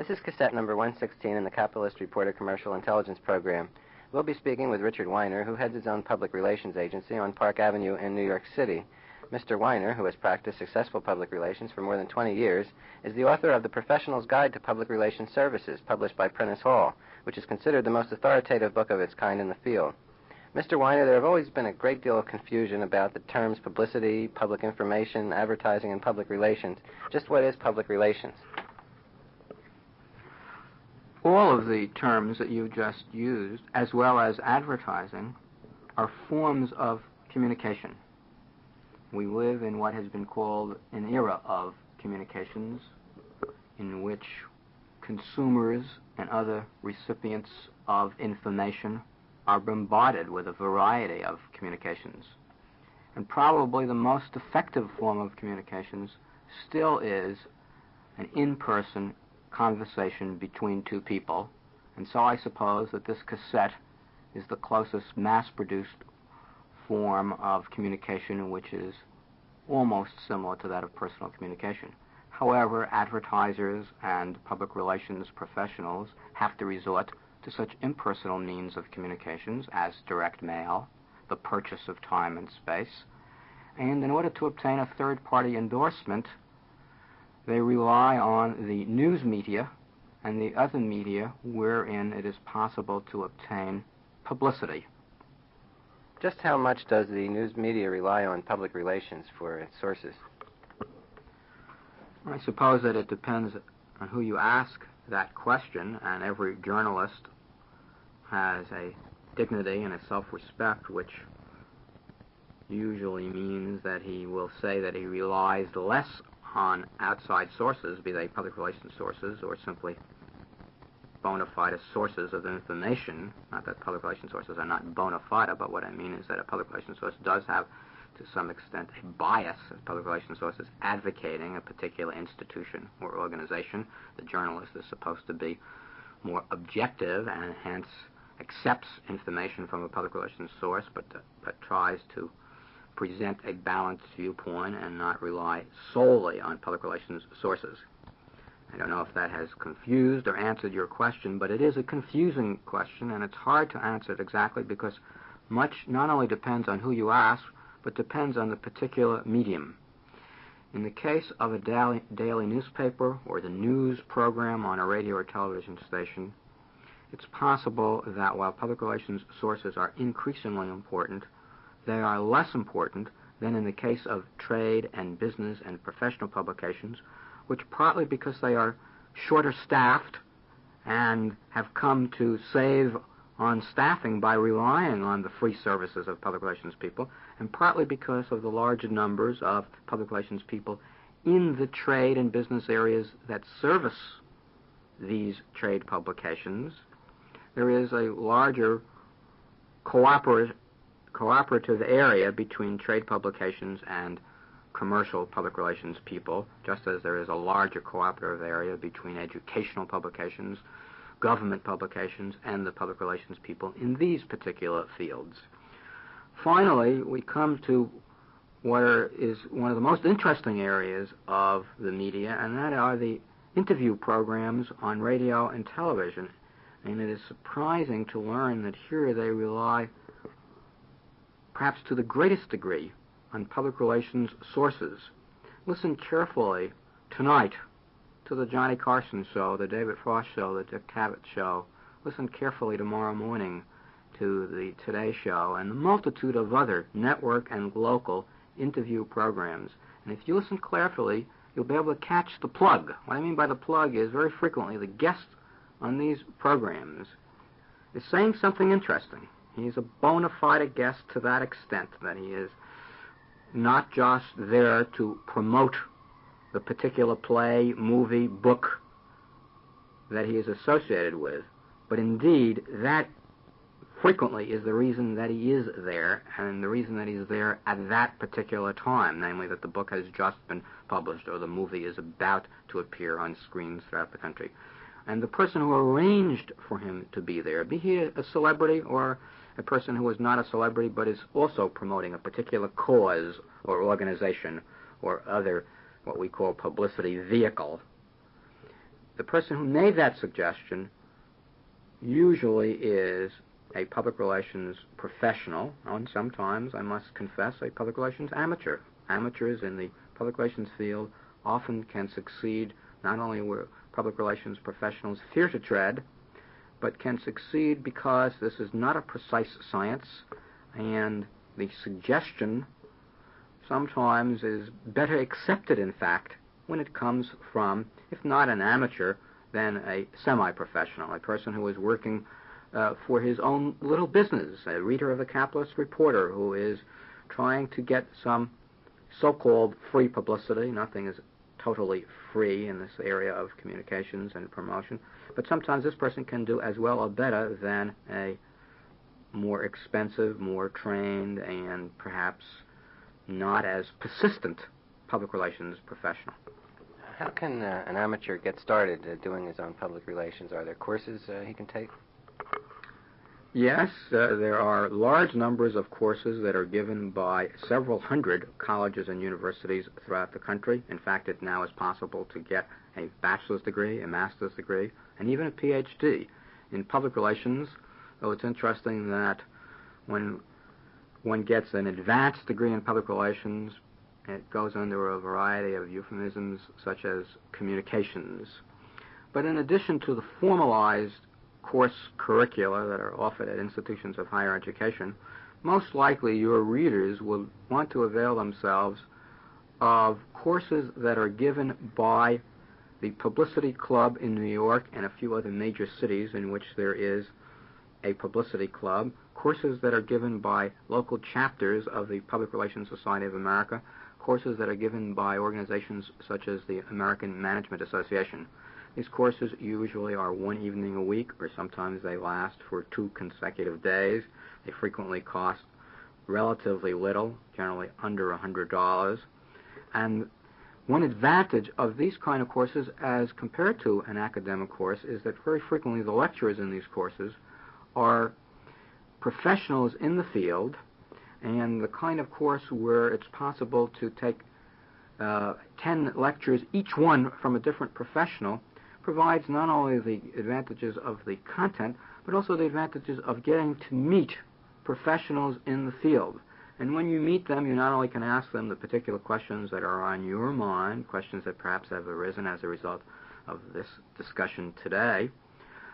This is cassette number 116 in the Capitalist Reporter Commercial Intelligence Program. We'll be speaking with Richard Weiner, who heads his own public relations agency on Park Avenue in New York City. Mr. Weiner, who has practiced successful public relations for more than 20 years, is the author of The Professional's Guide to Public Relations Services, published by Prentice Hall, which is considered the most authoritative book of its kind in the field. Mr. Weiner, there have always been a great deal of confusion about the terms publicity, public information, advertising, and public relations. Just what is public relations? All of the terms that you just used, as well as advertising, are forms of communication. We live in what has been called an era of communications in which consumers and other recipients of information are bombarded with a variety of communications. And probably the most effective form of communications still is an in-person conversation between two people, and so I suppose that this cassette is the closest mass-produced form of communication which is almost similar to that of personal communication. However, advertisers and public relations professionals have to resort to such impersonal means of communications as direct mail, the purchase of time and space, and in order to obtain a third-party endorsement, they rely on the news media and the other media wherein it is possible to obtain publicity. Just how much does the news media rely on public relations for its sources? I suppose that it depends on who you ask that question, and every journalist has a dignity and a self-respect, which usually means that he will say that he relies less on outside sources, be they public relations sources or simply bona fide sources of information. Not that public relations sources are not bona fide, but what I mean is that a public relations source does have, to some extent, a bias as public relations sources advocating a particular institution or organization. The journalist is supposed to be more objective and hence accepts information from a public relations source, but tries to present a balanced viewpoint and not rely solely on public relations sources. I don't know if that has confused or answered your question, but it is a confusing question, and it's hard to answer it exactly because much not only depends on who you ask, but depends on the particular medium. In the case of a daily newspaper or the news program on a radio or television station, it's possible that while public relations sources are increasingly important, they are less important than in the case of trade and business and professional publications, which partly because they are shorter staffed and have come to save on staffing by relying on the free services of public relations people, and partly because of the larger numbers of public relations people in the trade and business areas that service these trade publications. There is a larger cooperative area between trade publications and commercial public relations people, just as there is a larger cooperative area between educational publications, government publications, and the public relations people in these particular fields. Finally, we come to what is one of the most interesting areas of the media, and that are the interview programs on radio and television. And it is surprising to learn that here they rely, perhaps to the greatest degree, on public relations sources. Listen carefully tonight to the Johnny Carson Show, the David Frost Show, the Dick Cavett Show. Listen carefully tomorrow morning to the Today Show and the multitude of other network and local interview programs. And if you listen carefully, you'll be able to catch the plug. What I mean by the plug is very frequently the guest on these programs is saying something interesting. He's a bona fide guest to that extent that he is not just there to promote the particular play, movie, book that he is associated with, but indeed that frequently is the reason that he is there, and the reason that he's there at that particular time, namely that the book has just been published or the movie is about to appear on screens throughout the country. And the person who arranged for him to be there, be he a celebrity or a person who is not a celebrity but is also promoting a particular cause or organization or other what we call publicity vehicle, the person who made that suggestion usually is a public relations professional, and sometimes, I must confess, a public relations amateur. Amateurs in the public relations field often can succeed not only where public relations professionals fear to tread, but can succeed because this is not a precise science, and the suggestion sometimes is better accepted, in fact, when it comes from, if not an amateur, then a semi-professional, a person who is working for his own little business, a reader of the Capitalist Reporter who is trying to get some so-called free publicity. Nothing is totally free in this area of communications and promotion, but sometimes this person can do as well or better than a more expensive, more trained, and perhaps not as persistent public relations professional. How can an amateur get started doing his own public relations? Are there courses he can take? Yes, there are large numbers of courses that are given by several hundred colleges and universities throughout the country. In fact, it now is possible to get a bachelor's degree, a master's degree, and even a PhD in public relations, though it's interesting that when one gets an advanced degree in public relations, it goes under a variety of euphemisms such as communications. But in addition to the formalized course curricula that are offered at institutions of higher education, most likely your readers will want to avail themselves of courses that are given by the Publicity Club in New York and a few other major cities in which there is a publicity club, courses that are given by local chapters of the Public Relations Society of America, courses that are given by organizations such as the American Management Association. These courses usually are one evening a week, or sometimes they last for 2 consecutive days. They frequently cost relatively little, generally under $100. And one advantage of these kind of courses as compared to an academic course is that very frequently the lecturers in these courses are professionals in the field, and the kind of course where it's possible to take 10 lectures, each one from a different professional, provides not only the advantages of the content, but also the advantages of getting to meet professionals in the field. And when you meet them, you not only can ask them the particular questions that are on your mind, questions that perhaps have arisen as a result of this discussion today,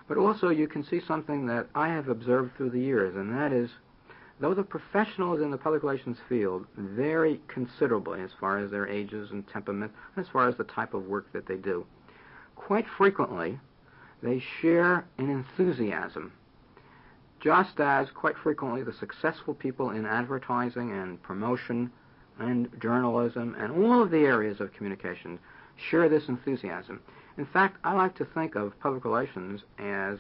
but also you can see something that I have observed through the years, and that is, though the professionals in the public relations field vary considerably as far as their ages and temperament, as far as the type of work that they do, quite frequently they share an enthusiasm, just as quite frequently the successful people in advertising and promotion and journalism and all of the areas of communication share this enthusiasm. In fact, I like to think of public relations as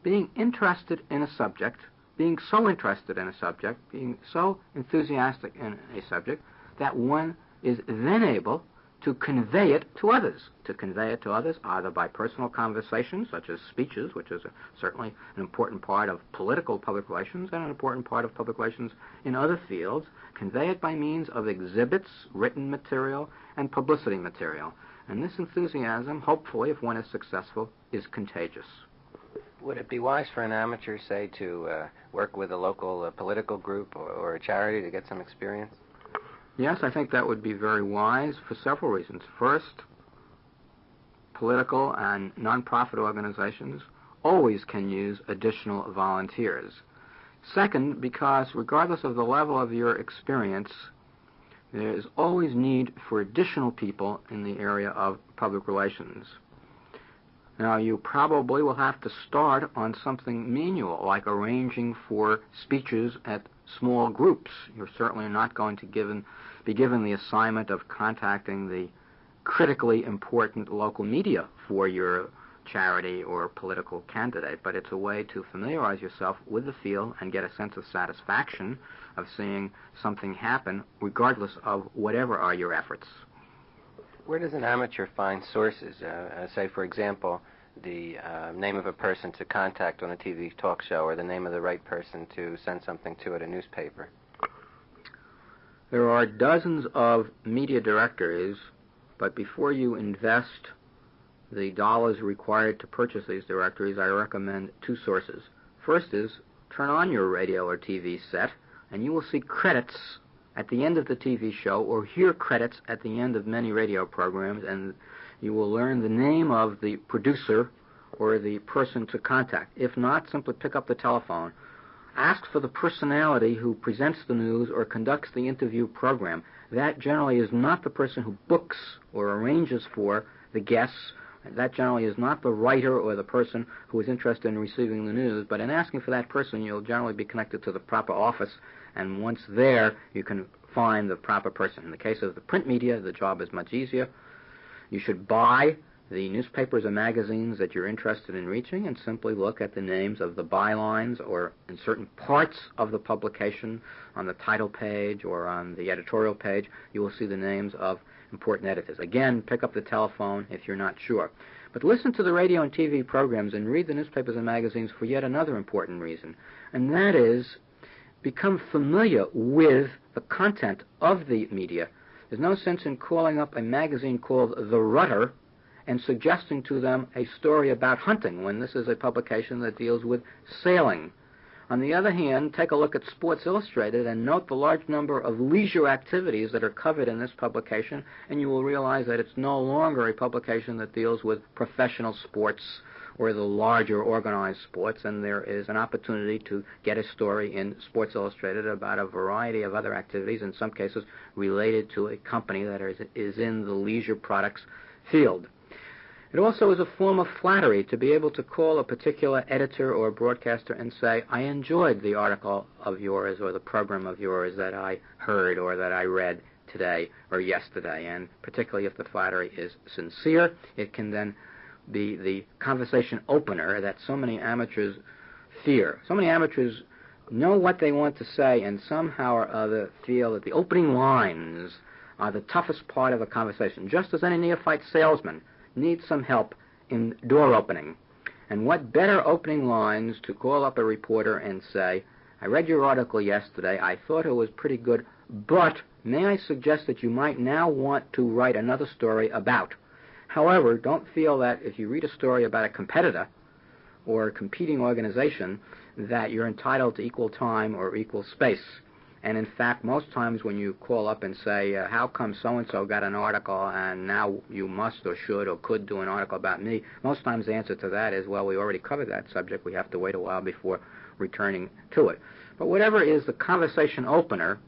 being interested in a subject, being so interested in a subject, being so enthusiastic in a subject, that one is then able to convey it to others, either by personal conversations, such as speeches, which is certainly an important part of political public relations and an important part of public relations in other fields, convey it by means of exhibits, written material, and publicity material. And this enthusiasm, hopefully, if one is successful, is contagious. Would it be wise for an amateur, say, to work with a local political group or a charity to get some experience? Yes, I think that would be very wise for several reasons. First, political and nonprofit organizations always can use additional volunteers. Second, because regardless of the level of your experience, there is always need for additional people in the area of public relations. Now, you probably will have to start on something menial, like arranging for speeches at small groups. You're certainly not going to be given the assignment of contacting the critically important local media for your charity or political candidate, but it's a way to familiarize yourself with the field and get a sense of satisfaction of seeing something happen, regardless of whatever are your efforts. Where does an amateur find sources? Say, for example, the name of a person to contact on a TV talk show, or the name of the right person to send something to at a newspaper. There are dozens of media directories, but before you invest the dollars required to purchase these directories, I recommend two sources. First is turn on your radio or TV set, and you will see credits at the end of the TV show or hear credits at the end of many radio programs, and you will learn the name of the producer or the person to contact. If not, simply pick up the telephone. Ask for the personality who presents the news or conducts the interview program. That generally is not the person who books or arranges for the guests. That generally is not the writer or the person who is interested in receiving the news, but in asking for that person, you'll generally be connected to the proper office, and once there, you can find the proper person. In the case of the print media, the job is much easier. You should buy the newspapers and magazines that you're interested in reaching and simply look at the names of the bylines or in certain parts of the publication on the title page or on the editorial page. You will see the names of important editors. Again, pick up the telephone if you're not sure. But listen to the radio and TV programs and read the newspapers and magazines for yet another important reason, and that is become familiar with the content of the media. There's no sense in calling up a magazine called The Rudder and suggesting to them a story about hunting when this is a publication that deals with sailing. On the other hand, take a look at Sports Illustrated and note the large number of leisure activities that are covered in this publication, and you will realize that it's no longer a publication that deals with professional sports or the larger organized sports, and there is an opportunity to get a story in Sports Illustrated about a variety of other activities, in some cases related to a company that is in the leisure products field. It also is a form of flattery to be able to call a particular editor or broadcaster and say, I enjoyed the article of yours or the program of yours that I heard or that I read today or yesterday. And particularly if the flattery is sincere, it can then be the conversation opener that so many amateurs fear. So many amateurs know what they want to say and somehow or other feel that the opening lines are the toughest part of a conversation, just as any neophyte salesman needs some help in door opening. And what better opening lines to call up a reporter and say, I read your article yesterday, I thought it was pretty good, but may I suggest that you might now want to write another story about. However, don't feel that if you read a story about a competitor or a competing organization that you're entitled to equal time or equal space. And in fact, most times when you call up and say, how come so-and-so got an article and now you must or should or could do an article about me, most times the answer to that is, well, we already covered that subject. We have to wait a while before returning to it. But whatever is the conversation opener,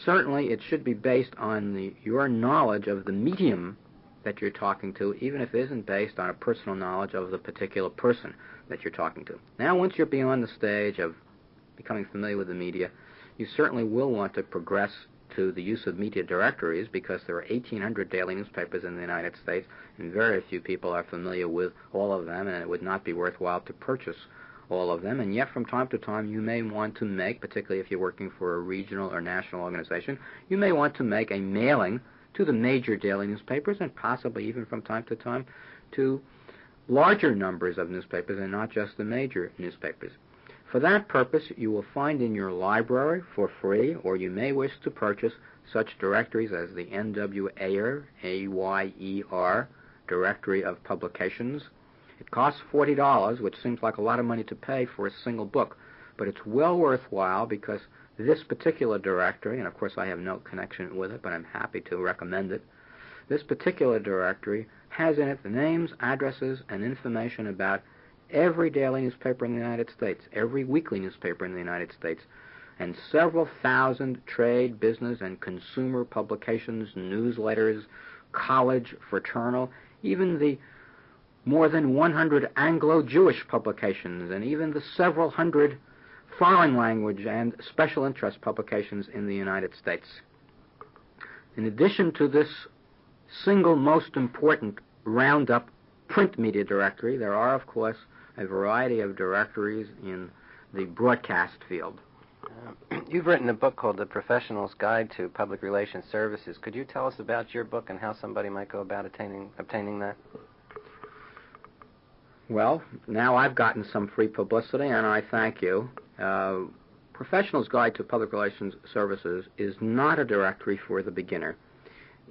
certainly it should be based on your knowledge of the medium that you're talking to, even if it isn't based on a personal knowledge of the particular person that you're talking to. Now, once you're beyond the stage of becoming familiar with the media, you certainly will want to progress to the use of media directories because there are 1,800 daily newspapers in the United States, and very few people are familiar with all of them, and it would not be worthwhile to purchase all of them. And yet, from time to time, you may want to make, particularly if you're working for a regional or national organization, you may want to make a mailing to the major daily newspapers and possibly even from time to time to larger numbers of newspapers and not just the major newspapers. For that purpose, you will find in your library for free, or you may wish to purchase such directories as the N.W. Ayer, A-Y-E-R, Directory of Publications. It costs $40, which seems like a lot of money to pay for a single book, but it's well worthwhile because this particular directory, and of course I have no connection with it, but I'm happy to recommend it, this particular directory has in it the names, addresses, and information about every daily newspaper in the United States, every weekly newspaper in the United States, and several thousand trade, business, and consumer publications, newsletters, college, fraternal, even the more than 100 Anglo-Jewish publications, and even the several hundred foreign language and special interest publications in the United States. In addition to this single most important roundup print media directory, there are, of course, a variety of directories in the broadcast field. You've written a book called The Professional's Guide to Public Relations Services. Could you tell us about your book and how somebody might go about obtaining that? Well, now I've gotten some free publicity, and I thank you. Professional's Guide to Public Relations Services is not a directory for the beginner.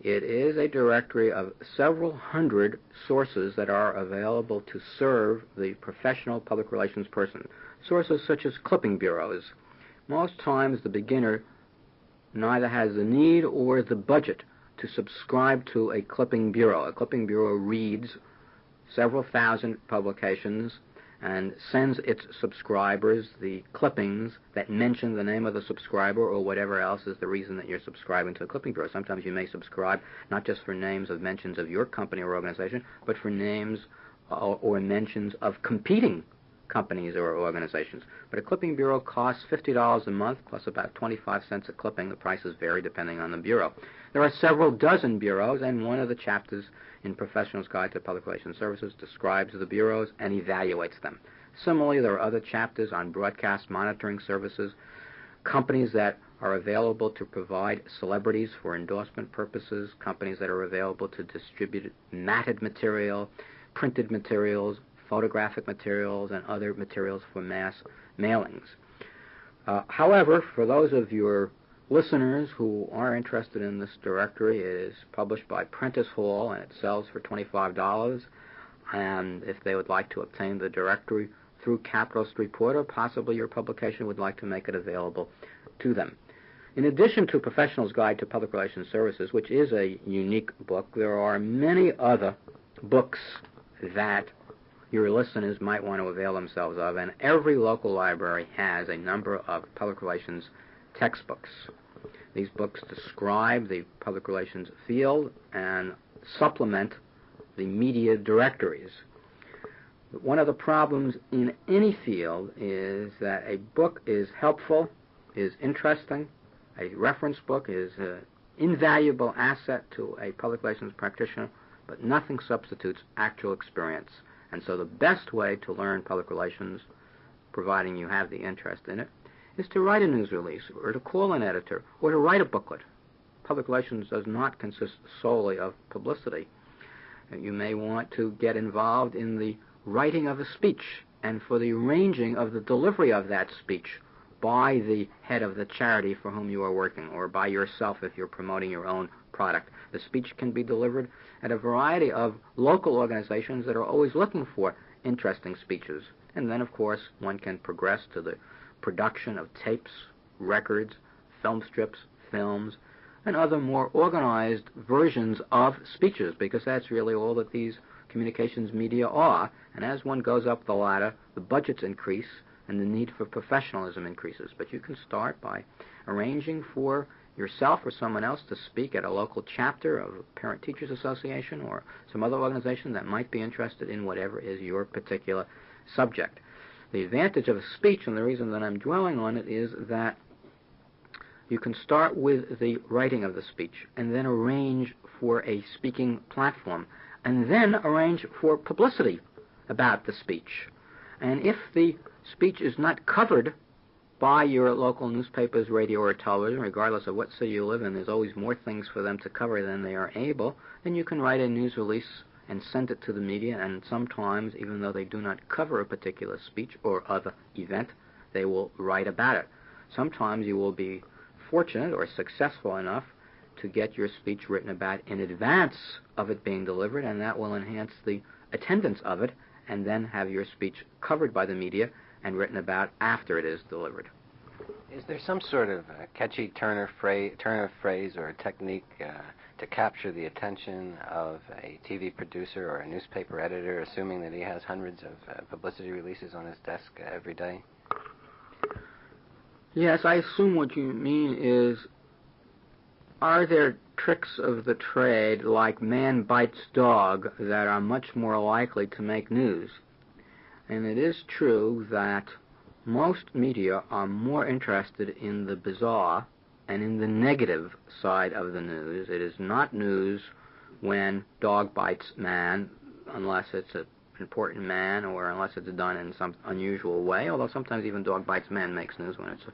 It is a directory of several hundred sources that are available to serve the professional public relations person. Sources such as clipping bureaus. Most times the beginner neither has the need or the budget to subscribe to a clipping bureau. A clipping bureau reads several thousand publications and sends its subscribers the clippings that mention the name of the subscriber or whatever else is the reason that you're subscribing to a clipping bureau. Sometimes you may subscribe not just for names of mentions of your company or organization, but for names or mentions of competing companies or organizations. But a clipping bureau costs $50 a month plus about 25 cents a clipping. The prices vary depending on the bureau. There are several dozen bureaus, and one of the chapters in Professional's Guide to Public Relations Services describes the bureaus and evaluates them. Similarly, there are other chapters on broadcast monitoring services, companies that are available to provide celebrities for endorsement purposes, companies that are available to distribute matted material, printed materials, photographic materials, and other materials for mass mailings. However, for those of your listeners who are interested in this directory, it is published by Prentice Hall, and it sells for $25. And if they would like to obtain the directory through Capitalist Reporter, possibly your publication would like to make it available to them. In addition to Professional's Guide to Public Relations Services, which is a unique book, there are many other books that your listeners might want to avail themselves of, and every local library has a number of public relations textbooks. These books describe the public relations field and supplement the media directories. But one of the problems in any field is that a book is helpful, is interesting, a reference book is an invaluable asset to a public relations practitioner, but nothing substitutes actual experience. And so the best way to learn public relations, providing you have the interest in it, is to write a news release, or to call an editor, or to write a booklet. Public relations does not consist solely of publicity. You may want to get involved in the writing of a speech, and for the arranging of the delivery of that speech by the head of the charity for whom you are working, or by yourself if you're promoting your own product. The speech can be delivered at a variety of local organizations that are always looking for interesting speeches. And then, of course, one can progress to the production of tapes, records, film strips, films, and other more organized versions of speeches, because that's really all that these communications media are. And as one goes up the ladder, the budgets increase and the need for professionalism increases. But you can start by arranging for yourself or someone else to speak at a local chapter of a Parent-Teachers Association or some other organization that might be interested in whatever is your particular subject. The advantage of a speech, and the reason that I'm dwelling on it, is that you can start with the writing of the speech and then arrange for a speaking platform and then arrange for publicity about the speech. And if the speech is not covered by your local newspapers, radio, or television, regardless of what city you live in, there's always more things for them to cover than they are able, then you can write a news release and send it to the media, and sometimes, even though they do not cover a particular speech or other event, they will write about it. Sometimes you will be fortunate or successful enough to get your speech written about in advance of it being delivered, and that will enhance the attendance of it, and then have your speech covered by the media and written about after it is delivered. Is there some sort of catchy turn of phrase or technique to capture the attention of a TV producer or a newspaper editor, assuming that he has hundreds of publicity releases on his desk every day? Yes, I assume what you mean is, are there tricks of the trade like man bites dog that are much more likely to make news? And it is true that most media are more interested in the bizarre and in the negative side of the news. It is not news when dog bites man, unless it's an important man or unless it's done in some unusual way, although sometimes even dog bites man makes news when it's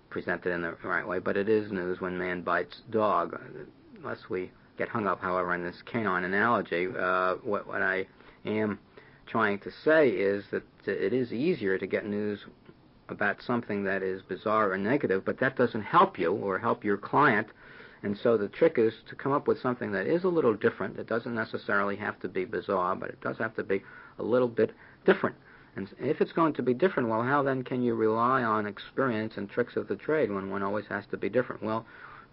presented in the right way. But it is news when man bites dog, unless we get hung up, however, on this canine analogy. What I am trying to say is that it is easier to get news about something that is bizarre or negative, but that doesn't help you or help your client And so the trick is to come up with something that is a little different. It doesn't necessarily have to be bizarre, but it does have to be a little bit different. And if it's going to be different, well, how then can you rely on experience and tricks of the trade when one always has to be different? Well,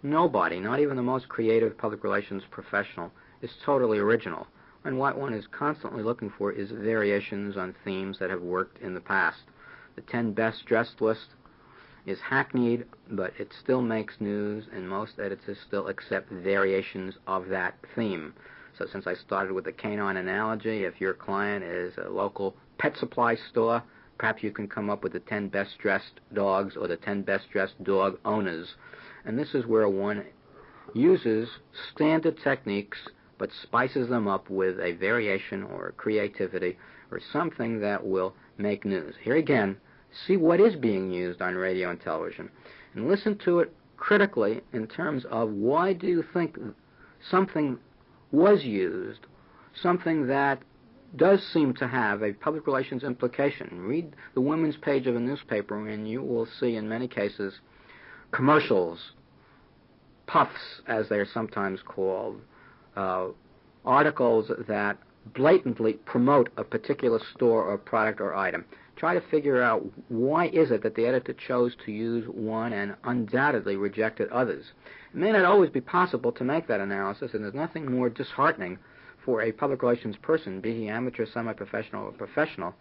nobody, not even the most creative public relations professional, is totally original. And what one is constantly looking for is variations on themes that have worked in the past. The 10 best dressed list is hackneyed, but it still makes news, and most editors still accept variations of that theme. So since I started with the canine analogy, if your client is a local pet supply store, perhaps you can come up with the 10 best dressed dogs or the 10 best dressed dog owners. And this is where one uses standard techniques but spices them up with a variation or a creativity or something that will make news. Here again, see what is being used on radio and television and listen to it critically in terms of why do you think something was used, something that does seem to have a public relations implication. Read the women's page of a newspaper and you will see in many cases commercials, puffs as they are sometimes called, articles that blatantly promote a particular store or product or item. Try to figure out why is it that the editor chose to use one and undoubtedly rejected others. It may not always be possible to make that analysis, and there's nothing more disheartening for a public relations person, be he amateur, semi-professional, or professional,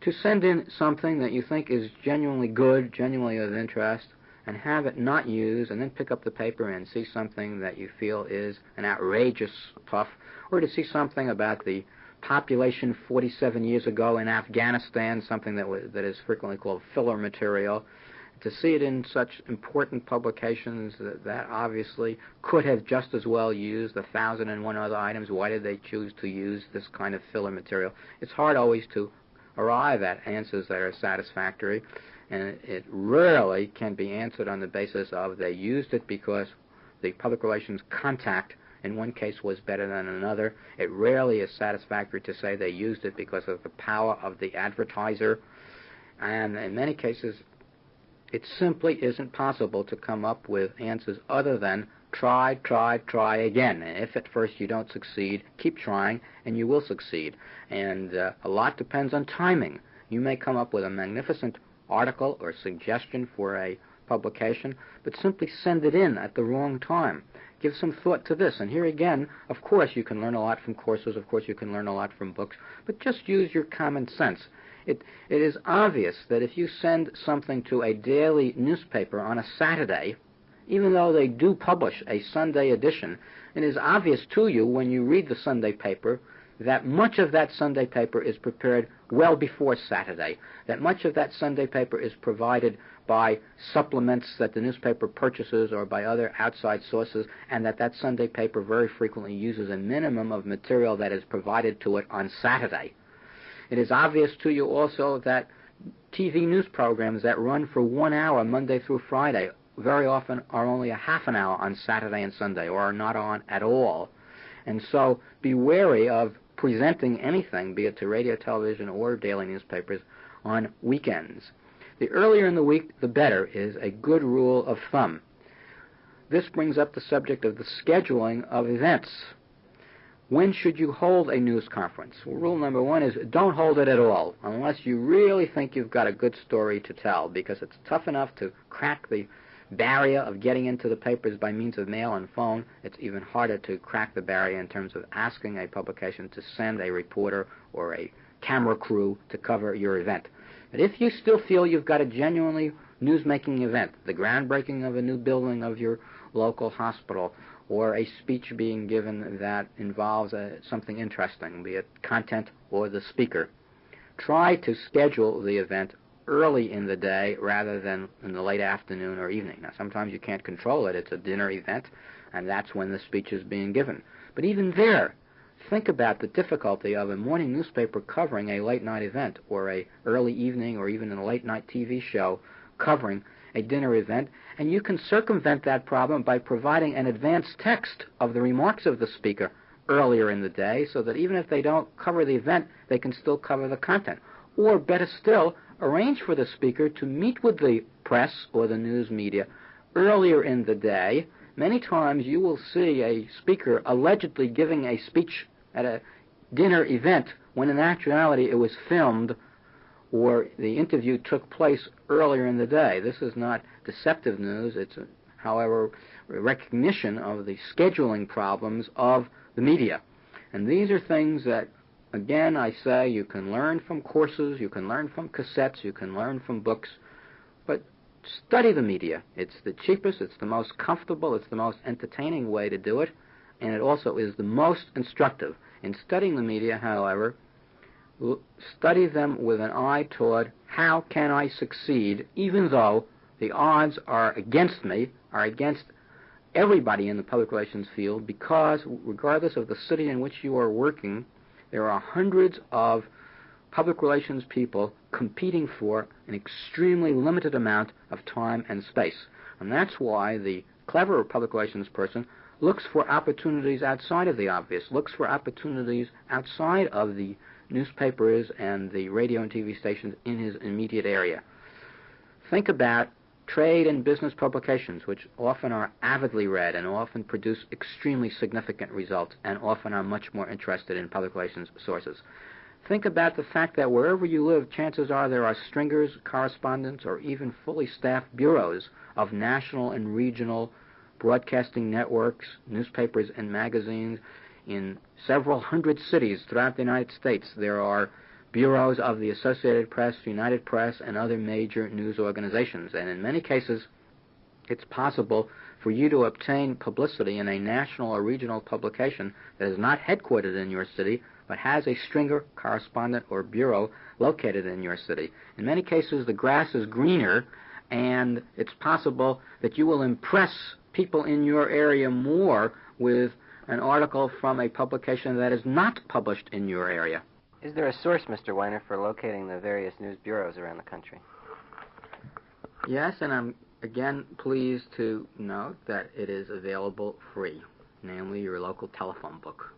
to send in something that you think is genuinely good, genuinely of interest, and have it not used, and then pick up the paper and see something that you feel is an outrageous puff, or to see something about the population 47 years ago in Afghanistan, something that is frequently called filler material, to see it in such important publications that obviously could have just as well used 1,001 other items. Why did they choose to use this kind of filler material? It's hard always to arrive at answers that are satisfactory, and it rarely can be answered on the basis of they used it because the public relations contact in one case was better than another. It rarely is satisfactory to say they used it because of the power of the advertiser, and in many cases it simply isn't possible to come up with answers other than try again. And if at first you don't succeed, keep trying and you will succeed. And a lot depends on timing. You may come up with a magnificent article or suggestion for a publication, but simply send it in at the wrong time. Give some thought to this. And here again, of course, you can learn a lot from courses. Of course, you can learn a lot from books. But just use your common sense. It is obvious that if you send something to a daily newspaper on a Saturday, even though they do publish a Sunday edition, it is obvious to you when you read the Sunday paper that much of that Sunday paper is prepared well before Saturday, that much of that Sunday paper is provided by supplements that the newspaper purchases or by other outside sources, and that Sunday paper very frequently uses a minimum of material that is provided to it on Saturday. It is obvious to you also that TV news programs that run for 1 hour Monday through Friday very often are only a half an hour on Saturday and Sunday, or are not on at all. And so be wary of presenting anything, be it to radio, television, or daily newspapers, on weekends. The earlier in the week, the better, is a good rule of thumb. This brings up the subject of the scheduling of events. When should you hold a news conference? Well, rule number one is don't hold it at all, unless you really think you've got a good story to tell, because it's tough enough to crack the barrier of getting into the papers by means of mail and phone. It's even harder to crack the barrier in terms of asking a publication to send a reporter or a camera crew to cover your event. But if you still feel you've got a genuinely news-making event, the groundbreaking of a new building of your local hospital, or a speech being given that involves something interesting, be it content or the speaker, try to schedule the event early in the day rather than in the late afternoon or evening. Now, sometimes you can't control it. It's a dinner event, and that's when the speech is being given. But even there, think about the difficulty of a morning newspaper covering a late-night event, or a early evening or even a late-night TV show covering a dinner event, and you can circumvent that problem by providing an advance text of the remarks of the speaker earlier in the day, so that even if they don't cover the event, they can still cover the content. Or better still, arrange for the speaker to meet with the press or the news media earlier in the day, Many times you will see a speaker allegedly giving a speech at a dinner event when in actuality it was filmed or the interview took place earlier in the day. This is not deceptive news. It's, however, a recognition of the scheduling problems of the media. And these are things that, again, I say, you can learn from courses, you can learn from cassettes, you can learn from books, but study the media. It's the cheapest, it's the most comfortable, it's the most entertaining way to do it, and it also is the most instructive. In studying the media, however, study them with an eye toward how can I succeed, even though the odds are against me, are against everybody in the public relations field, because regardless of the city in which you are working, there are hundreds of public relations people competing for an extremely limited amount of time and space. And that's why the clever public relations person looks for opportunities outside of the obvious, looks for opportunities outside of the newspapers and the radio and TV stations in his immediate area. Think about trade and business publications, which often are avidly read and often produce extremely significant results and often are much more interested in public relations sources. Think about the fact that wherever you live, chances are there are stringers, correspondents, or even fully staffed bureaus of national and regional broadcasting networks, newspapers, and magazines. In several hundred cities throughout the United States, there are bureaus of the Associated Press, United Press, and other major news organizations. And in many cases, it's possible for you to obtain publicity in a national or regional publication that is not headquartered in your city, but has a stringer, correspondent, or bureau located in your city. In many cases, the grass is greener, and it's possible that you will impress people in your area more with an article from a publication that is not published in your area. Is there a source, Mr. Weiner, for locating the various news bureaus around the country? Yes, and I'm again pleased to note that it is available free, namely your local telephone book.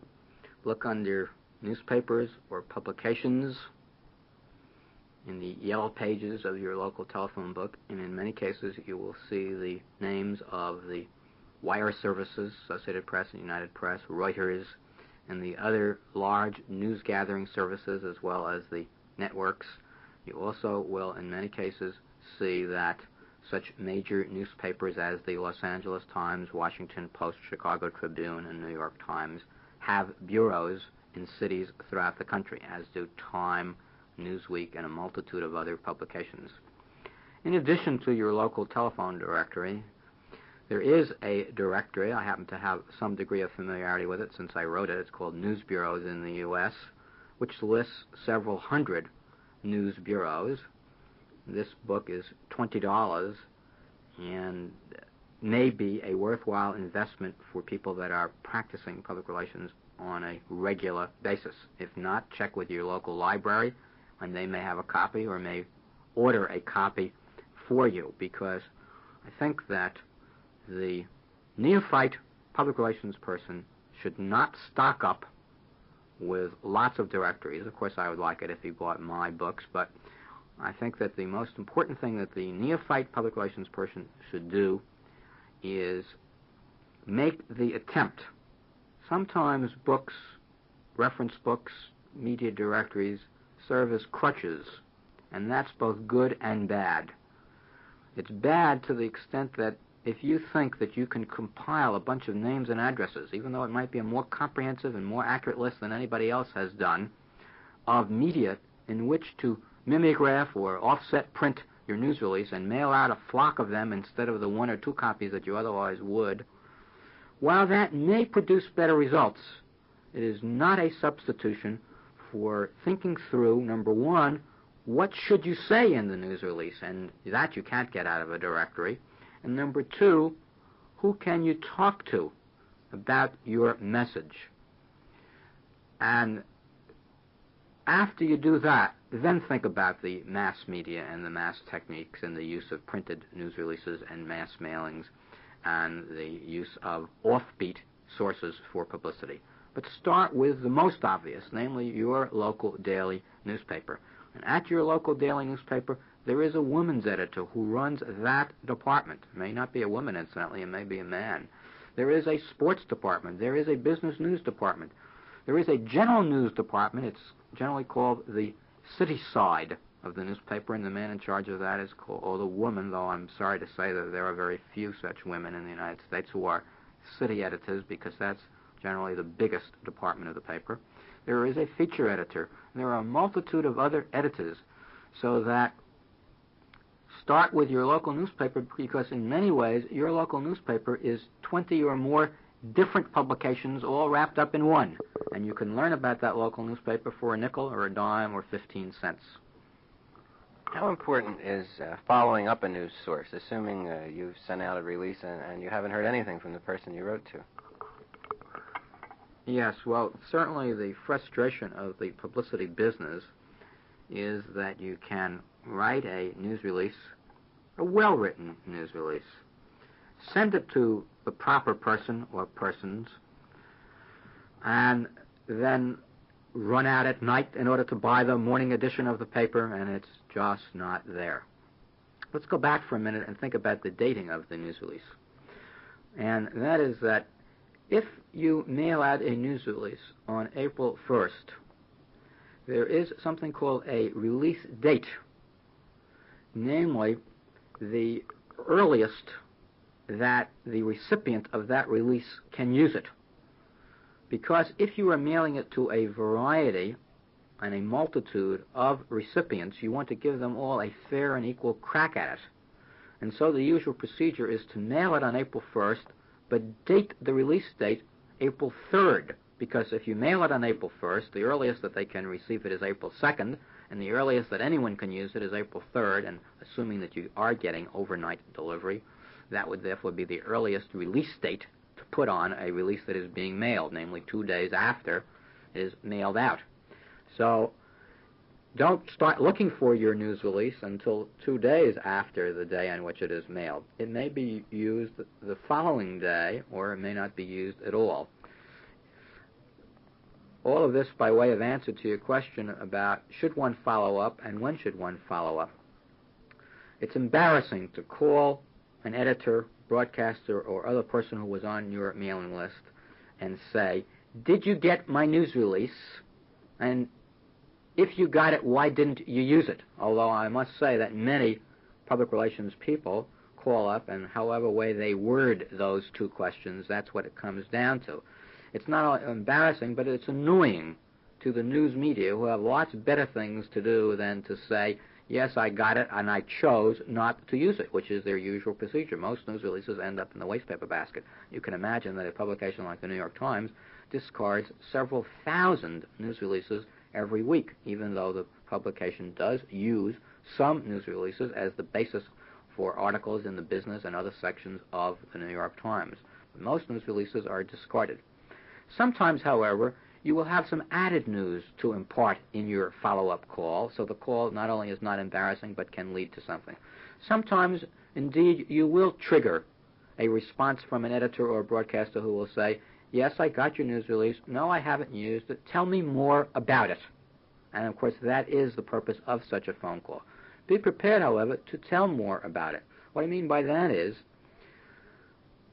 Look under newspapers or publications in the yellow pages of your local telephone book, and in many cases you will see the names of the wire services, Associated Press and United Press, Reuters, and the other large news gathering services, as well as the networks. You also will in many cases see that such major newspapers as the Los Angeles Times, Washington Post, Chicago Tribune, and New York Times have bureaus in cities throughout the country, as do Time, Newsweek, and a multitude of other publications. In addition to your local telephone directory, there is a directory. I happen to have some degree of familiarity with it since I wrote it. It's called News Bureaus in the U.S., which lists several hundred news bureaus. This book is $20 and may be a worthwhile investment for people that are practicing public relations on a regular basis. If not, check with your local library, and they may have a copy or may order a copy for you, because I think that the neophyte public relations person should not stock up with lots of directories. Of course, I would like it if he bought my books, but I think that the most important thing that the neophyte public relations person should do is make the attempt. Sometimes books, reference books, media directories serve as crutches, and that's both good and bad. It's bad to the extent that if you think that you can compile a bunch of names and addresses, even though it might be a more comprehensive and more accurate list than anybody else has done, of media in which to mimeograph or offset print your news release and mail out a flock of them instead of the one or two copies that you otherwise would, while that may produce better results, it is not a substitution for thinking through, number one, what should you say in the news release, and that you can't get out of a directory, and number two, who can you talk to about your message? And after you do that, then think about the mass media and the mass techniques and the use of printed news releases and mass mailings and the use of offbeat sources for publicity. But start with the most obvious, namely your local daily newspaper. And at your local daily newspaper, there is a woman's editor who runs that department. It may not be a woman, incidentally, it may be a man. There is a sports department. There is a business news department. There is a general news department. It's generally called the city side of the newspaper, and the man in charge of that is called, or the woman, though I'm sorry to say that there are very few such women in the United States who are city editors, because that's generally the biggest department of the paper. There is a feature editor. And there are a multitude of other editors, so that start with your local newspaper, because in many ways your local newspaper is 20 or more different publications all wrapped up in one, and you can learn about that local newspaper for a nickel or a dime or 15 cents. How important is following up a news source, assuming you've sent out a release and you haven't heard anything from the person you wrote to? Yes, well, certainly the frustration of the publicity business is that you can write a news release, a well-written news release, send it to the proper person or persons, and then run out at night in order to buy the morning edition of the paper, and it's just not there. Let's go back for a minute and think about the dating of the news release. And that is that if you mail out a news release on April 1st, there is something called a release date, namely the earliest that the recipient of that release can use it. Because if you are mailing it to a variety and a multitude of recipients, you want to give them all a fair and equal crack at it. And so the usual procedure is to mail it on April 1st, but date the release date April 3rd, because if you mail it on April 1st, the earliest that they can receive it is April 2nd, and the earliest that anyone can use it is April 3rd, and assuming that you are getting overnight delivery, that would therefore be the earliest release date to put on a release that is being mailed, namely 2 days after it is mailed out. So don't start looking for your news release until 2 days after the day on which it is mailed. It may be used the following day, or it may not be used at all. All of this by way of answer to your question about should one follow up and when should one follow up. It's embarrassing to call an editor, broadcaster, or other person who was on your mailing list and say, "Did you get my news release? And if you got it, why didn't you use it?" Although I must say that many public relations people call up, and however way they word those two questions, that's what it comes down to. It's not only embarrassing, but it's annoying to the news media, who have lots better things to do than to say, "Yes, I got it, and I chose not to use it," which is their usual procedure. Most news releases end up in the wastepaper basket. You can imagine that a publication like the New York Times discards several thousand news releases every week, even though the publication does use some news releases as the basis for articles in the business and other sections of the New York Times. But most news releases are discarded. Sometimes, however, you will have some added news to impart in your follow-up call, so the call not only is not embarrassing but can lead to something. Sometimes, indeed, you will trigger a response from an editor or a broadcaster who will say, "Yes, I got your news release. No, I haven't used it. Tell me more about it." And, of course, that is the purpose of such a phone call. Be prepared, however, to tell more about it. What I mean by that is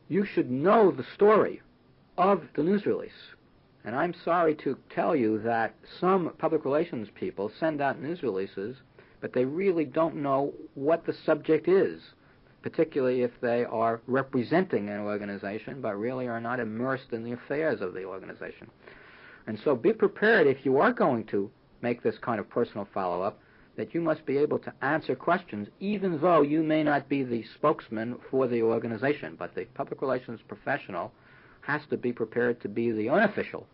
you should know the story of the news release. And I'm sorry to tell you that some public relations people send out news releases, but they really don't know what the subject is, particularly if they are representing an organization, but really are not immersed in the affairs of the organization. And so be prepared, if you are going to make this kind of personal follow-up, that you must be able to answer questions, even though you may not be the spokesman for the organization. But the public relations professional has to be prepared to be the unofficial,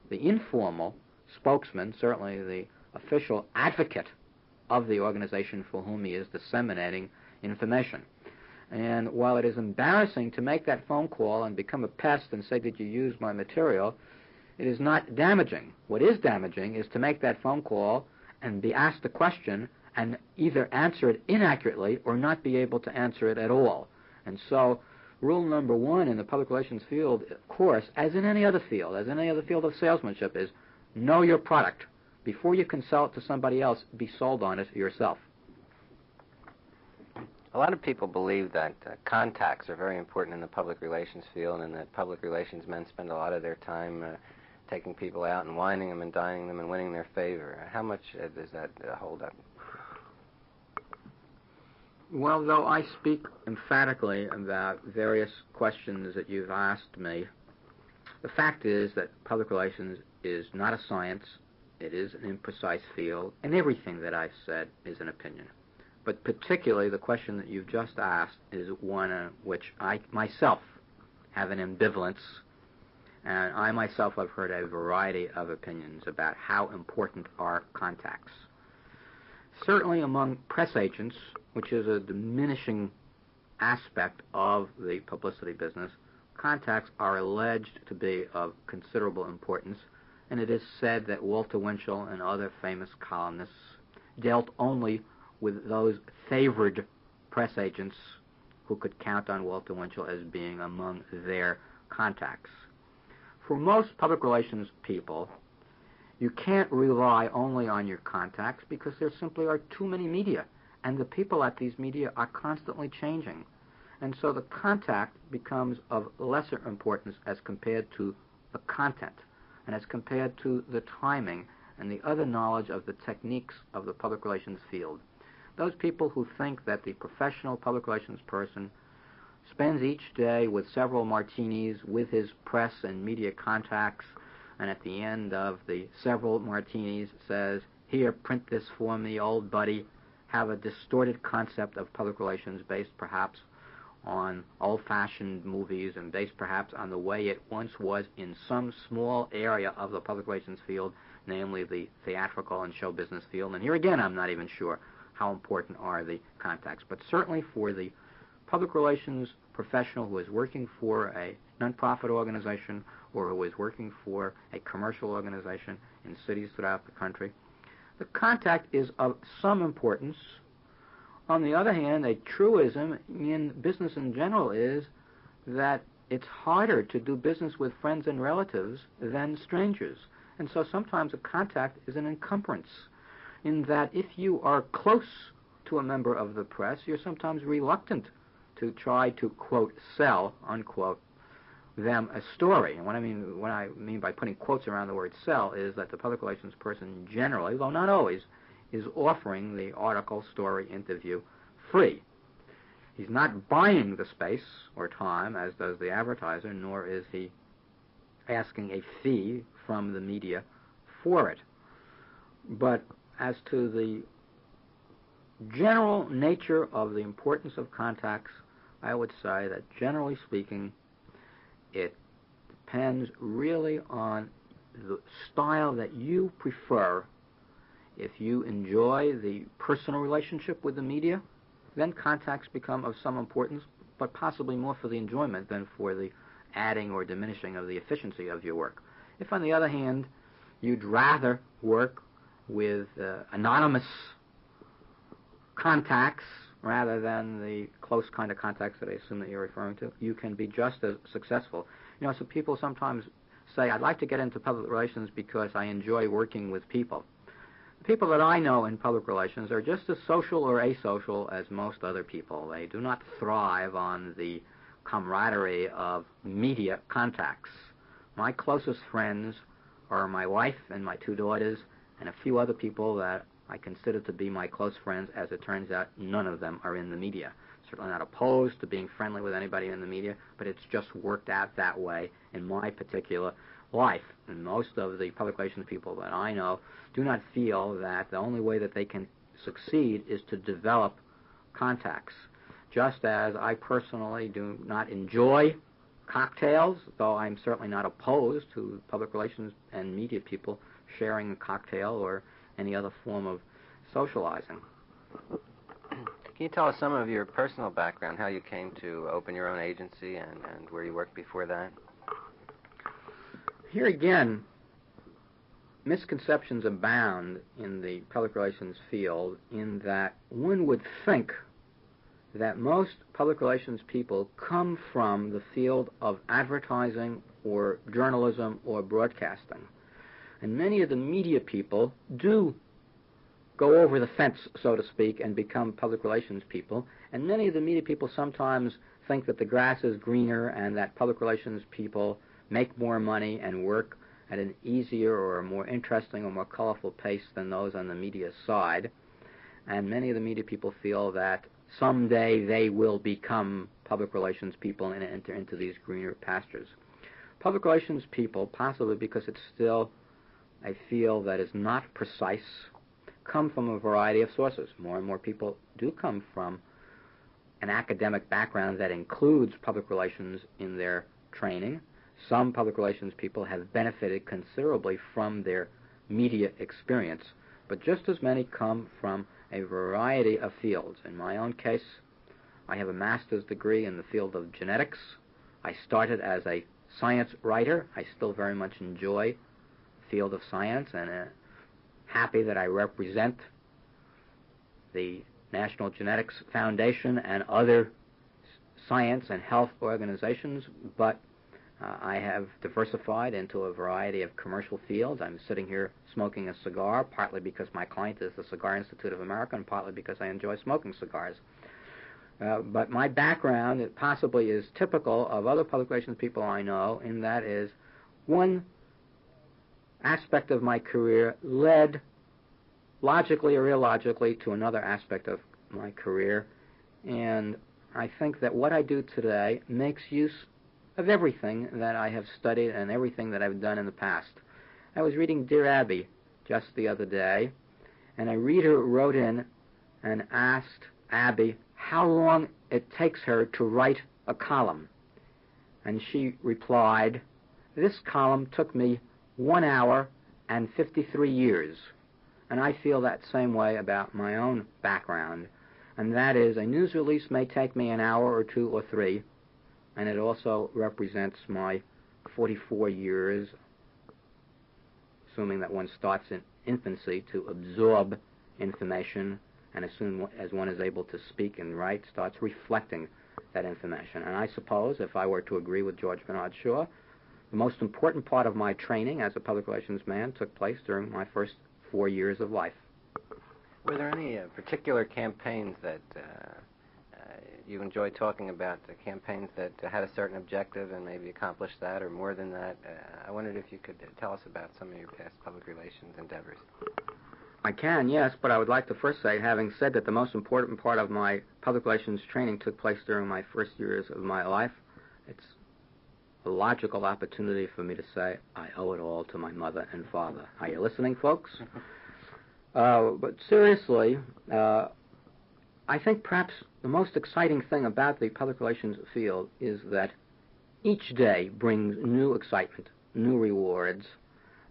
the informal spokesman, certainly the official advocate of the organization for whom he is disseminating information. And while it is embarrassing to make that phone call and become a pest and say, "Did you use my material?" it is not damaging. What is damaging is to make that phone call and be asked a question and either answer it inaccurately or not be able to answer it at all. And so rule number one in the public relations field, of course, as in any other field of salesmanship, is know your product. Before you can sell it to somebody else, be sold on it yourself. A lot of people believe that contacts are very important in the public relations field, and that public relations men spend a lot of their time taking people out and wining them and dining them and winning their favor. How much does that hold up? Well, though I speak emphatically about various questions that you've asked me, the fact is that public relations is not a science. It is an imprecise field, and everything that I've said is an opinion. But particularly the question that you've just asked is one in which I myself have an ambivalence, and I myself have heard a variety of opinions about how important are contacts. Certainly among press agents, which is a diminishing aspect of the publicity business, contacts are alleged to be of considerable importance, and it is said that Walter Winchell and other famous columnists dealt only with those favored press agents who could count on Walter Winchell as being among their contacts. For most public relations people, you can't rely only on your contacts because there simply are too many media, and the people at these media are constantly changing. And so the contact becomes of lesser importance as compared to the content, and as compared to the timing and the other knowledge of the techniques of the public relations field. Those people who think that the professional public relations person spends each day with several martinis with his press and media contacts, and at the end of the several martinis says, "Here, print this for me, old buddy," have a distorted concept of public relations based perhaps on old-fashioned movies and based perhaps on the way it once was in some small area of the public relations field, namely the theatrical and show business field. And here again, I'm not even sure how important are the contacts. But certainly for the public relations professional who is working for a nonprofit organization or who is working for a commercial organization in cities throughout the country, the contact is of some importance. On the other hand, a truism in business in general is that it's harder to do business with friends and relatives than strangers. And so sometimes a contact is an encumbrance, in that if you are close to a member of the press, you're sometimes reluctant to try to, quote, sell, unquote, them a story. And what I mean by putting quotes around the word sell is that the public relations person generally, though not always, is offering the article, story, interview free. He's not buying the space or time, as does the advertiser, nor is he asking a fee from the media for it. But as to the general nature of the importance of contacts, I would say that generally speaking, it depends really on the style that you prefer. If you enjoy the personal relationship with the media, then contacts become of some importance, but possibly more for the enjoyment than for the adding or diminishing of the efficiency of your work. If, on the other hand, you'd rather work with anonymous contacts rather than the close kind of contacts that I assume that you're referring to, you can be just as successful. You know, so people sometimes say, I'd like to get into public relations because I enjoy working with people. The people that I know in public relations are just as social or asocial as most other people. They do not thrive on the camaraderie of media contacts. My closest friends are my wife and my 2 daughters and a few other people that I consider to be my close friends. As it turns out, none of them are in the media. Certainly not opposed to being friendly with anybody in the media, but it's just worked out that way in my particular life. And most of the public relations people that I know do not feel that the only way that they can succeed is to develop contacts. Just as I personally do not enjoy cocktails, though I'm certainly not opposed to public relations and media people sharing a cocktail or any other form of socializing. Can you tell us some of your personal background, how you came to open your own agency and where you worked before that? Here again, misconceptions abound in the public relations field in that one would think that most public relations people come from the field of advertising or journalism or broadcasting. And many of the media people do go over the fence, so to speak, and become public relations people. And many of the media people sometimes think that the grass is greener and that public relations people make more money and work at an easier or a more interesting or more colorful pace than those on the media side. And many of the media people feel that someday they will become public relations people and enter into these greener pastures. Public relations people, possibly because it's still a field that is not precise, come from a variety of sources. More and more people do come from an academic background that includes public relations in their training. Some public relations people have benefited considerably from their media experience, but just as many come from a variety of fields. In my own case, I have a master's degree in the field of genetics. I started as a science writer. I still very much enjoy the field of science and happy that I represent the National Genetics Foundation and other science and health organizations, but I have diversified into a variety of commercial fields. I'm sitting here smoking a cigar, partly because my client is the Cigar Institute of America and partly because I enjoy smoking cigars. But my background, it possibly is typical of other public relations people I know, in that is one aspect of my career led logically or illogically to another aspect of my career, and I think that what I do today makes use of everything that I have studied and everything that I've done in the past. I was reading Dear Abby just the other day, and a reader wrote in and asked Abby how long it takes her to write a column. And she replied, "This column took me 1 hour and 53 years. And I feel that same way about my own background. And that is, a news release may take me an hour or 2 or 3, and it also represents my 44 years, assuming that one starts in infancy to absorb information, and as soon as one is able to speak and write, starts reflecting that information. And I suppose, if I were to agree with George Bernard Shaw, the most important part of my training as a public relations man took place during my first 4 years of life." Were there any particular campaigns that you enjoy talking about, the campaigns that had a certain objective and maybe accomplished that or more than that? I wondered if you could tell us about some of your past public relations endeavors. I can, yes, but I would like to first say, having said that the most important part of my public relations training took place during my first years of my life, it's a logical opportunity for me to say I owe it all to my mother and father. Are you listening, folks? But seriously, I think perhaps the most exciting thing about the public relations field is that each day brings new excitement, new rewards,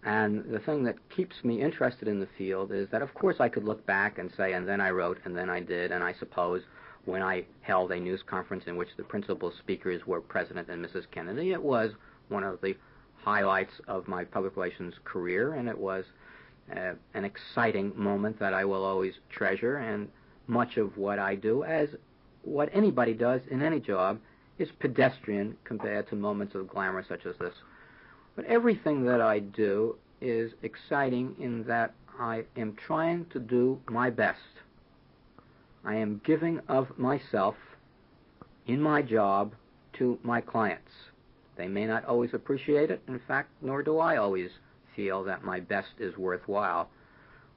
and the thing that keeps me interested in the field is that, of course, I could look back and say, and then I wrote, and then I did, and I suppose when I held a news conference in which the principal speakers were President and Mrs. Kennedy, it was one of the highlights of my public relations career, and it was an exciting moment that I will always treasure, and much of what I do, as what anybody does in any job, is pedestrian compared to moments of glamour such as this. But everything that I do is exciting in that I am trying to do my best. I am giving of myself in my job to my clients. They may not always appreciate it. In fact, nor do I always feel that my best is worthwhile.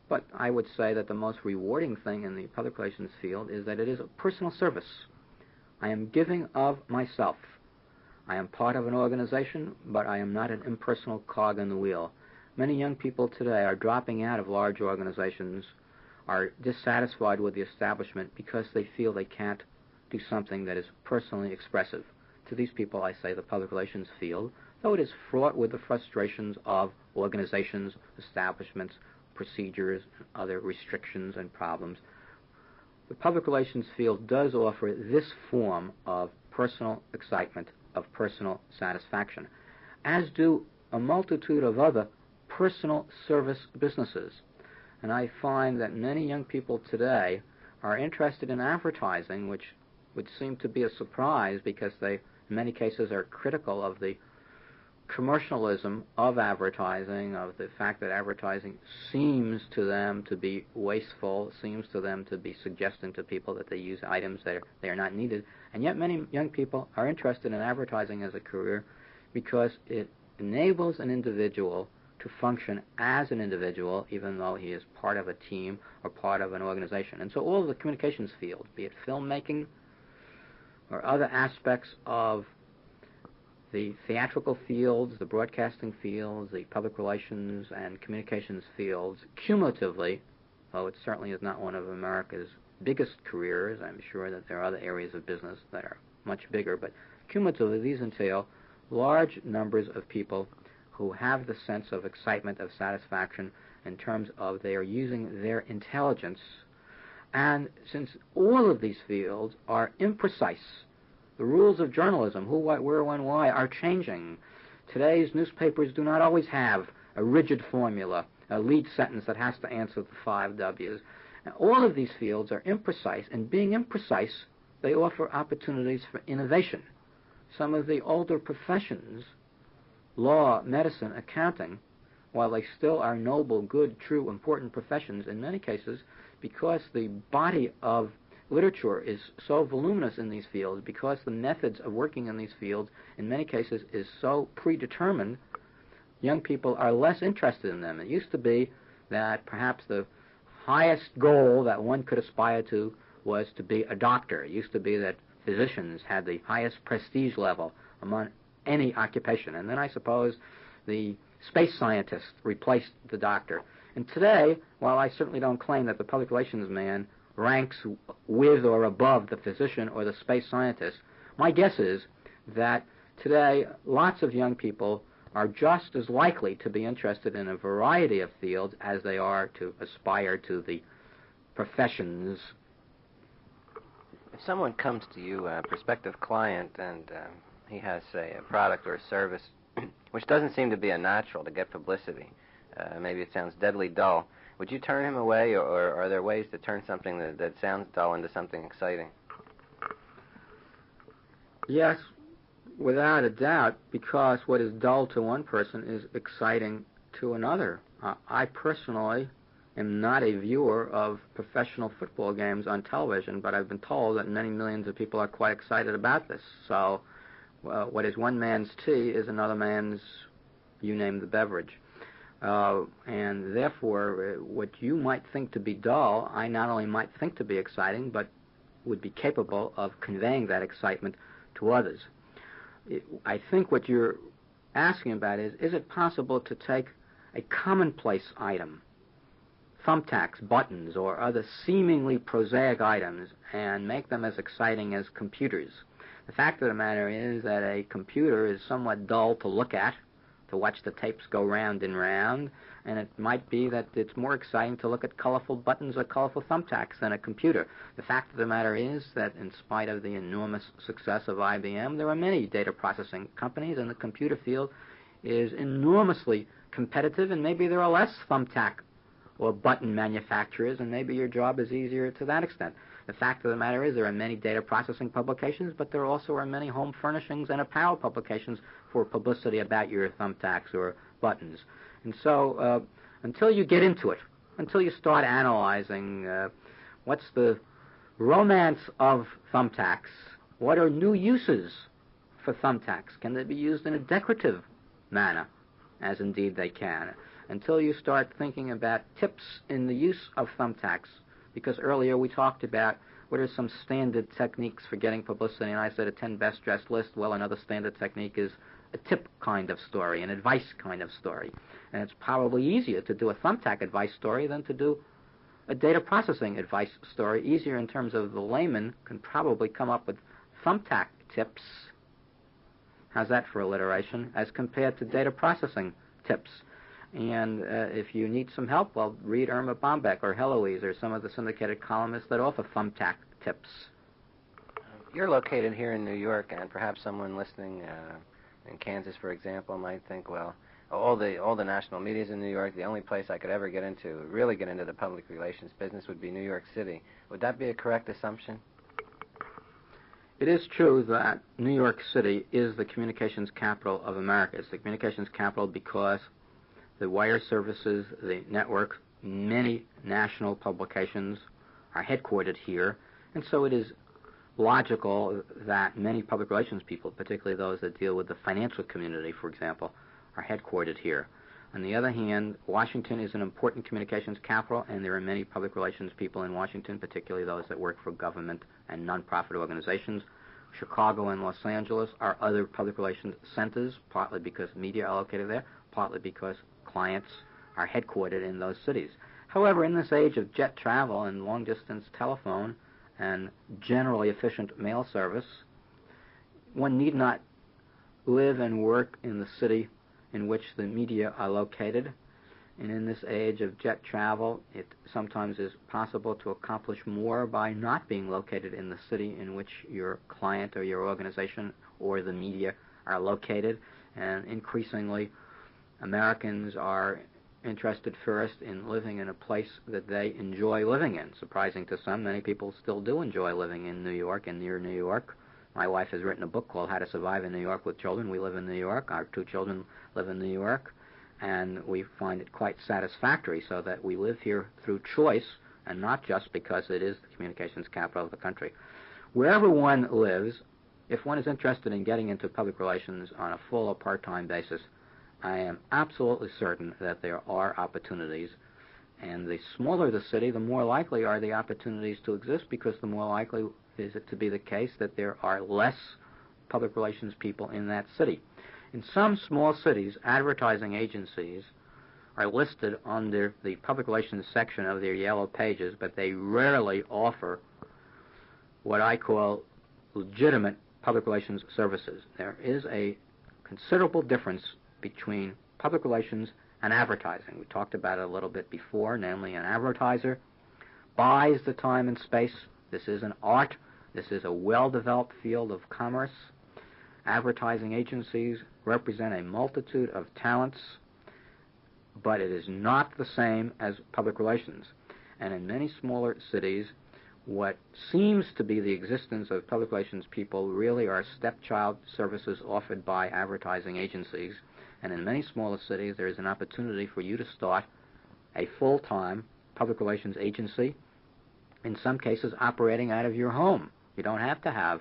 But I would say that the most rewarding thing in the public relations field is that it is a personal service. I am giving of myself. I am part of an organization, but I am not an impersonal cog in the wheel. Many young people today are dropping out of large organizations, are dissatisfied with the establishment because they feel they can't do something that is personally expressive. To these people, I say the public relations field, though it is fraught with the frustrations of organizations, establishments, procedures, and other restrictions and problems, the public relations field does offer this form of personal excitement, of personal satisfaction, as do a multitude of other personal service businesses. And I find that many young people today are interested in advertising, which would seem to be a surprise because they, in many cases, are critical of the commercialism of advertising, of the fact that advertising seems to them to be wasteful, seems to them to be suggesting to people that they use items that they are not needed. And yet many young people are interested in advertising as a career because it enables an individual to function as an individual, even though he is part of a team or part of an organization. And so all of the communications fields, be it filmmaking or other aspects of the theatrical fields, the broadcasting fields, the public relations and communications fields, cumulatively, though it certainly is not one of America's biggest careers, I'm sure that there are other areas of business that are much bigger, but cumulatively these entail large numbers of people who have the sense of excitement, of satisfaction, in terms of they are using their intelligence. And since all of these fields are imprecise, the rules of journalism, who, what, where, when, why, are changing. Today's newspapers do not always have a rigid formula, a lead sentence that has to answer the 5 W's. And all of these fields are imprecise, and being imprecise, they offer opportunities for innovation. Some of the older professions, law, medicine, accounting, while they still are noble, good, true, important professions, in many cases, because the body of literature is so voluminous in these fields, because the methods of working in these fields in many cases is so predetermined, young people are less interested in them. It used to be that perhaps the highest goal that one could aspire to was to be a doctor. It used to be that physicians had the highest prestige level among any occupation. And then I suppose the space scientist replaced the doctor. And today, while I certainly don't claim that the public relations man ranks with or above the physician or the space scientist, my guess is that today lots of young people are just as likely to be interested in a variety of fields as they are to aspire to the professions. If someone comes to you, a prospective client, and he has, say, a product or a service which doesn't seem to be a natural to get publicity, maybe it sounds deadly dull, would you turn him away, or are there ways to turn something that sounds dull into something exciting? Yes, without a doubt, because what is dull to one person is exciting to another. I personally am not a viewer of professional football games on television, but I've been told that many millions of people are quite excited about this. So what is one man's tea is another man's, you name the beverage. And therefore, what you might think to be dull, I not only might think to be exciting, but would be capable of conveying that excitement to others. I think what you're asking about is it possible to take a commonplace item, thumbtacks, buttons, or other seemingly prosaic items, and make them as exciting as computers? The fact of the matter is that a computer is somewhat dull to look at, to watch the tapes go round and round, and it might be that it's more exciting to look at colorful buttons or colorful thumbtacks than a computer. The fact of the matter is that in spite of the enormous success of IBM, there are many data processing companies, and the computer field is enormously competitive, and maybe there are less thumbtack or button manufacturers, and maybe your job is easier to that extent. The fact of the matter is there are many data processing publications, but there also are many home furnishings and apparel publications for publicity about your thumbtacks or buttons. And so until you get into it, until you start analyzing what's the romance of thumbtacks, what are new uses for thumbtacks? Can they be used in a decorative manner, as indeed they can? Until you start thinking about tips in the use of thumbtacks, because earlier we talked about what are some standard techniques for getting publicity, and I said a 10 best dressed list. Well, another standard technique is a tip kind of story, an advice kind of story. And it's probably easier to do a thumbtack advice story than to do a data processing advice story. Easier in terms of the layman can probably come up with thumbtack tips. How's that for alliteration? As compared to data processing tips. And if you need some help, well, read Irma Bombeck or Heloise or some of the syndicated columnists that offer thumbtack tips. You're located here in New York, and perhaps someone listening in Kansas, for example, might think, well, all the national media's in New York. The only place I could ever really get into the public relations business would be New York City. Would that be a correct assumption? It is true that New York City is the communications capital of America. It's the communications capital because the wire services, the network, many national publications are headquartered here, and so it is logical that many public relations people, particularly those that deal with the financial community, for example, are headquartered here. On the other hand, Washington is an important communications capital, and there are many public relations people in Washington, particularly those that work for government and nonprofit organizations. Chicago and Los Angeles are other public relations centers, partly because media are located there, partly because clients are headquartered in those cities. However, in this age of jet travel and long-distance telephone and generally efficient mail service, one need not live and work in the city in which the media are located. And in this age of jet travel, it sometimes is possible to accomplish more by not being located in the city in which your client or your organization or the media are located. And increasingly, Americans are interested first in living in a place that they enjoy living in. Surprising to some, many people still do enjoy living in New York and near New York. My wife has written a book called How to Survive in New York with Children. We live in New York. Our 2 children live in New York, and we find it quite satisfactory, so that we live here through choice and not just because it is the communications capital of the country. Wherever one lives, if one is interested in getting into public relations on a full or part-time basis, I am absolutely certain that there are opportunities, and the smaller the city, the more likely are the opportunities to exist, because the more likely is it to be the case that there are less public relations people in that city. In some small cities, advertising agencies are listed under the public relations section of their yellow pages, but they rarely offer what I call legitimate public relations services. There is a considerable difference between public relations and advertising. We talked about it a little bit before, namely an advertiser buys the time and space. This is an art. This is a well-developed field of commerce. Advertising agencies represent a multitude of talents, but it is not the same as public relations. And in many smaller cities, what seems to be the existence of public relations people really are stepchild services offered by advertising agencies. And in many smaller cities, there is an opportunity for you to start a full-time public relations agency, in some cases operating out of your home. You don't have to have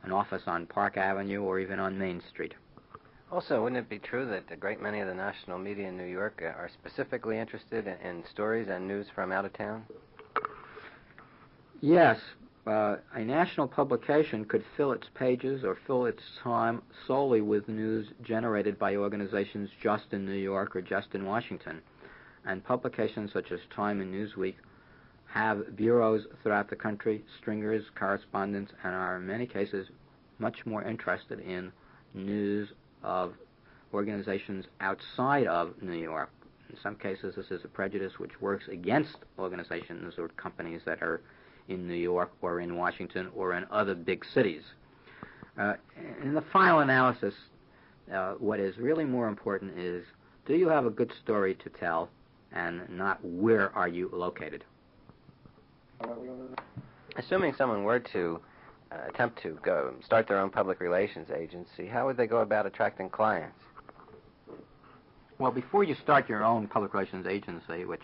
an office on Park Avenue or even on Main Street. Also, wouldn't it be true that a great many of the national media in New York are specifically interested in stories and news from out of town? Yes. A national publication could fill its pages or fill its time solely with news generated by organizations just in New York or just in Washington. And publications such as Time and Newsweek have bureaus throughout the country, stringers, correspondents, and are in many cases much more interested in news of organizations outside of New York. In some cases, this is a prejudice which works against organizations or companies that are in New York or in Washington or in other big cities. In the final analysis, what is really more important is, do you have a good story to tell, and not where are you located? Assuming someone were to attempt to start their own public relations agency, how would they go about attracting clients? Well, before you start your own public relations agency, which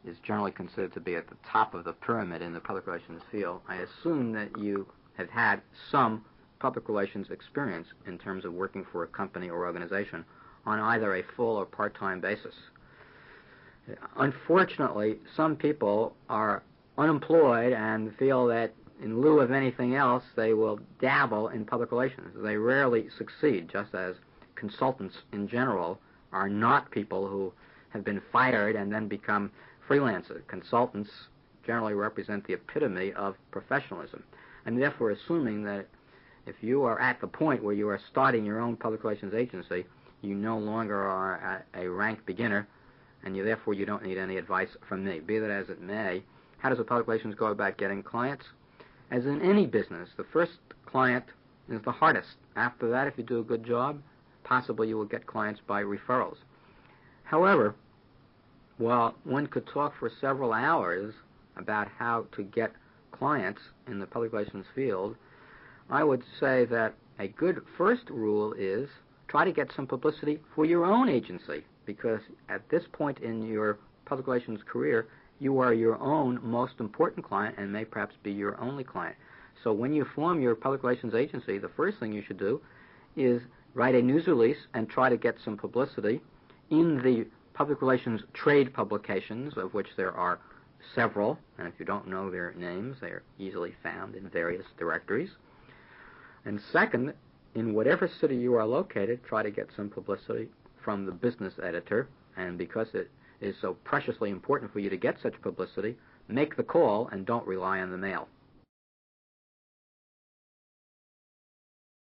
is generally considered to be at the top of the pyramid in the public relations field, I assume that you have had some public relations experience in terms of working for a company or organization on either a full or part-time basis. Unfortunately, some people are unemployed and feel that in lieu of anything else, they will dabble in public relations. They rarely succeed, just as consultants in general are not people who have been fired and then become freelancers. Consultants generally represent the epitome of professionalism. And therefore, assuming that if you are at the point where you are starting your own public relations agency, you no longer are a rank beginner, and therefore you don't need any advice from me. Be that as it may, how does a public relations go about getting clients? As in any business, the first client is the hardest. After that, if you do a good job, possibly you will get clients by referrals. However, while one could talk for several hours about how to get clients in the public relations field, I would say that a good first rule is try to get some publicity for your own agency, because at this point in your public relations career, you are your own most important client and may perhaps be your only client. So when you form your public relations agency, the first thing you should do is write a news release and try to get some publicity in the public relations trade publications, of which there are several, and if you don't know their names, they are easily found in various directories. And second, in whatever city you are located, try to get some publicity from the business editor, and because it is so preciously important for you to get such publicity, make the call and don't rely on the mail.